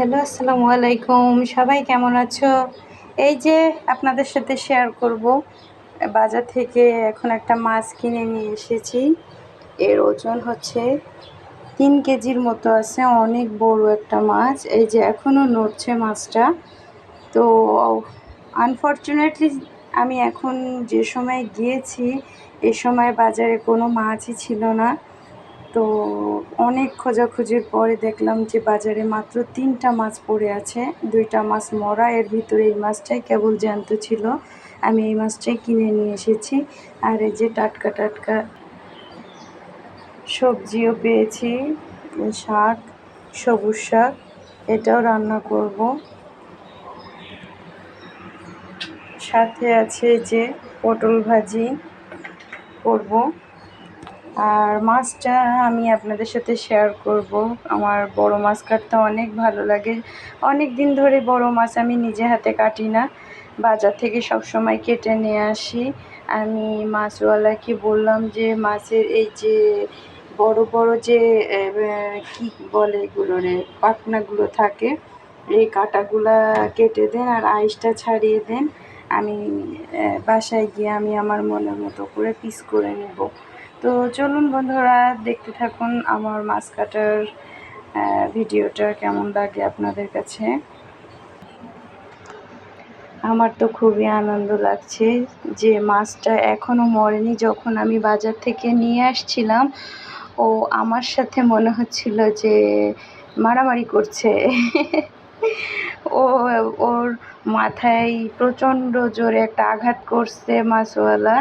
Hello, আসসালামু আলাইকুম। সবাই কেমন আছো? এই যে আপনাদের সাথে শেয়ার করব, বাজার থেকে এখন একটা মাছ কিনে নিয়ে এসেছি। এর ওজন হচ্ছে 3 কেজির মতো আছে, অনেক বড় একটা মাছ। এই যে এখনও নড়ছে মাছটা। তো আনফরচুনেটলি আমি এখন যে সময় গিয়েছি এ সময় বাজারে কোনো মাছই ছিল না। তো অনেক খোঁজাখুঁজির পরে দেখলাম যে বাজারে মাত্র 3টা মাছ পড়ে আছে, 2টা মাছ মরা, এর ভিতরে এই মাছটাই কেবল জ্যান্ত ছিল। আমি এই মাছটাই কিনে নিয়ে এসেছি। আর এই যে টাটকা টাটকা সবজিও পেয়েছি, শাক, সবুজ শাক, এটাও রান্না করব। সাথে আছে যে পটল ভাজি করব। আর মাছটা আমি আপনাদের সাথে শেয়ার করব। আমার বড় মাছ কাটতে অনেক ভালো লাগে। অনেক দিন ধরে বড় মাছ আমি নিজে হাতে কাটি না, বাজার থেকে সব সময় কেটে নিয়ে আসি। আমি মাছওয়ালাকে বললাম যে মাছের এই যে বড় বড় যে কি বলে এগুলো রে, পাখনাগুলো থাকে, এই কাঁটাগুলা কেটে দেন আর আইসটা ছাড়িয়ে দেন। আমি বাসায় গিয়ে আমি আমার মনের মতো করে পিস করে নেব। তো চলুন বন্ধুরা, দেখতে থাকুন আমার মাছ কাটার ভিডিওটা কেমন লাগে আপনাদের কাছে। আমার তো খুবই আনন্দ লাগছে যে মাছটা এখনও মরেনি। যখন আমি বাজার থেকে নিয়ে আসছিলাম, ও আমার সাথে মনে হচ্ছিল যে মারামারি করছে। ও ওর মাথায় প্রচণ্ড জোরে একটা আঘাত করছে মাছওয়ালা,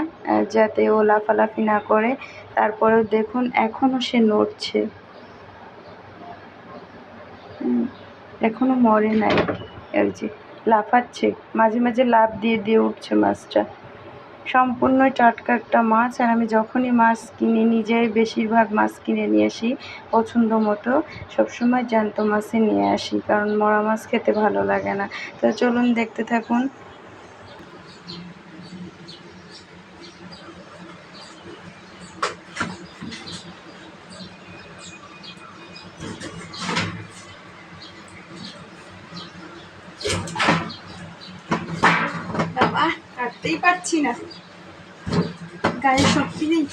যাতে ও লাফালাফি না করে। তারপরেও দেখুন এখনও সে নড়ছে, এখনও মরে নাই। এই যে লাফাচ্ছে, মাঝে মাঝে লাফ দিয়ে দিয়ে উঠছে মাছটা। সম্পূর্ণই টাটকা একটা মাছ। আর আমি যখনই মাছ কিনে নিজেই বেশিরভাগ মাছ কিনে নিয়ে আসি পছন্দ মতো, সবসময় জ্যান্ত মাছই নিয়ে আসি, কারণ মরা মাছ খেতে ভালো লাগে না। তো চলুন দেখতে থাকুন। বাবা, কাটতেই পারছি না, গায়ে শক্তি নেই।